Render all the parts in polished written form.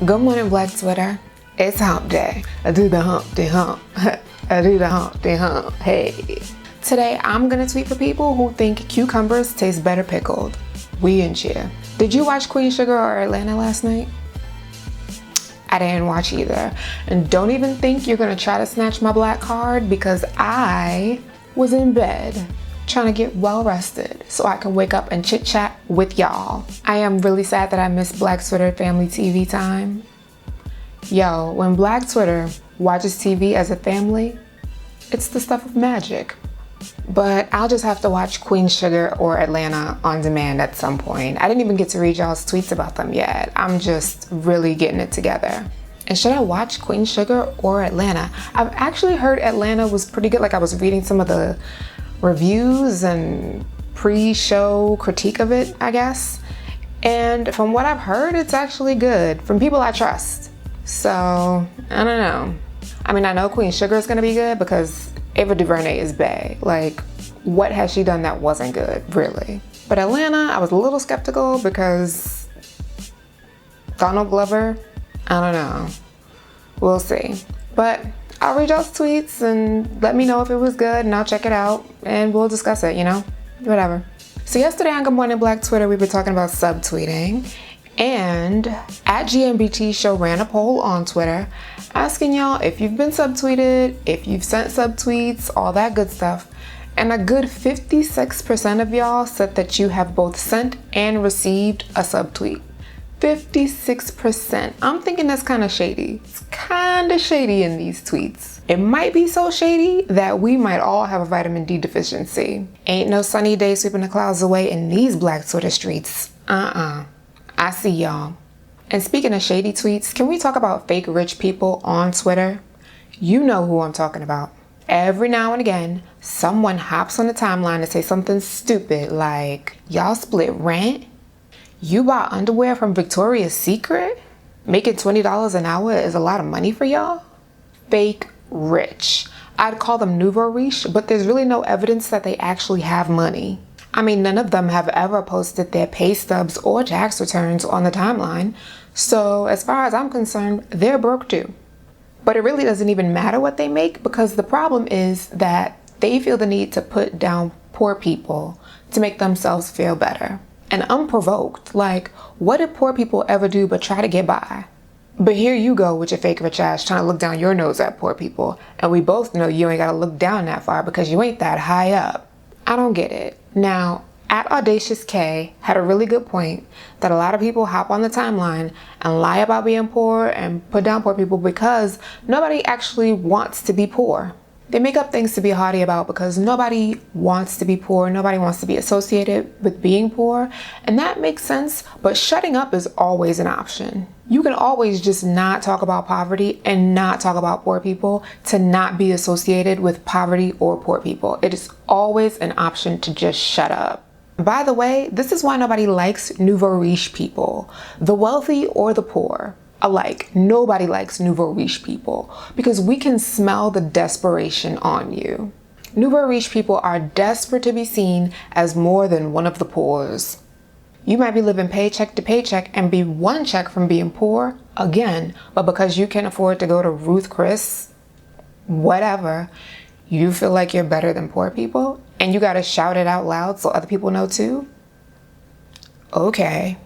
Good morning, Black Twitter. It's hump day. I do the humpty hump. I do the humpty hump. Hey. Today, I'm gonna tweet for people who think cucumbers taste better pickled. We in cheer. Did you watch Queen Sugar or Atlanta last night? I didn't watch either. And don't even think you're gonna try to snatch my black card because I was in bed trying to get well rested so I can wake up and chit chat with y'all. I am really sad that I missed Black Twitter family TV time. Yo, when Black Twitter watches TV as a family, it's the stuff of magic. But I'll just have to watch Queen Sugar or Atlanta on demand at some point. I didn't even get to read y'all's tweets about them yet. I'm just really getting it together. And should I watch Queen Sugar or Atlanta? I've actually heard Atlanta was pretty good. Like, I was reading some of the reviews and pre-show critique of it, I guess. And from what I've heard, it's actually good from people I trust. So, I don't know. I mean, I know Queen Sugar is gonna be good because Ava DuVernay is bae. Like, what has she done that wasn't good, really? But Atlanta, I was a little skeptical because Donald Glover, I don't know. We'll see. But I'll read y'all's tweets and let me know if it was good and I'll check it out and we'll discuss it, you know? Whatever. So yesterday on Good Morning Black Twitter, we were talking about subtweeting, and at GMBT Show ran a poll on Twitter asking y'all if you've been subtweeted, if you've sent subtweets, all that good stuff. And a good 56% of y'all said that you have both sent and received a subtweet. 56%. I'm thinking that's kind of shady. It's kind of shady in these tweets. It might be so shady that we might all have a vitamin D deficiency. Ain't no sunny day sweeping the clouds away in these Black Twitter streets. I see y'all. And speaking of shady tweets, can we talk about fake rich people on Twitter? You know who I'm talking about. Every now and again, someone hops on the timeline to say something stupid like, y'all split rent? You bought underwear from Victoria's Secret? Making $20 an hour is a lot of money for y'all? Fake rich. I'd call them nouveau riche, but there's really no evidence that they actually have money. I mean, none of them have ever posted their pay stubs or tax returns on the timeline. So as far as I'm concerned, they're broke too. But it really doesn't even matter what they make because the problem is that they feel the need to put down poor people to make themselves feel better. And unprovoked. Like, what did poor people ever do but try to get by? But here you go with your fake rich ass trying to look down your nose at poor people. And we both know you ain't gotta look down that far because you ain't that high up. I don't get it. Now, at Audacious K had a really good point that a lot of people hop on the timeline and lie about being poor and put down poor people because nobody actually wants to be poor. They make up things to be haughty about because nobody wants to be poor, nobody wants to be associated with being poor, and that makes sense, but shutting up is always an option. You can always just not talk about poverty and not talk about poor people to not be associated with poverty or poor people. It is always an option to just shut up. By the way, this is why nobody likes nouveau riche people, the wealthy or the poor. Alike, nobody likes nouveau riche people because we can smell the desperation on you. Nouveau riche people are desperate to be seen as more than one of the poors. You might be living paycheck to paycheck and be one check from being poor again, but because you can afford to go to Ruth Chris, whatever, you feel like you're better than poor people and you gotta shout it out loud so other people know too? Okay.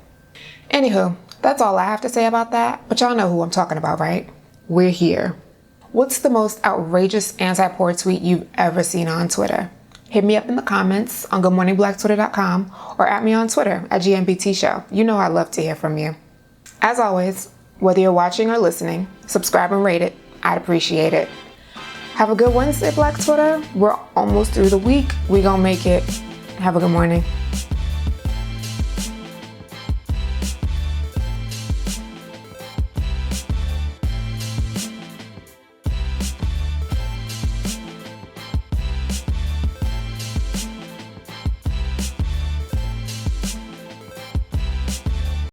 Anywho, that's all I have to say about that, but y'all know who I'm talking about, right? We're here. What's the most outrageous anti-poor tweet you've ever seen on Twitter? Hit me up in the comments on goodmorningbblacktwitter.com or at me on Twitter at GMBT Show. You know I'd love to hear from you. As always, whether you're watching or listening, subscribe and rate it. I'd appreciate it. Have a good Wednesday, Black Twitter. We're almost through the week. We gonna make it. Have a good morning.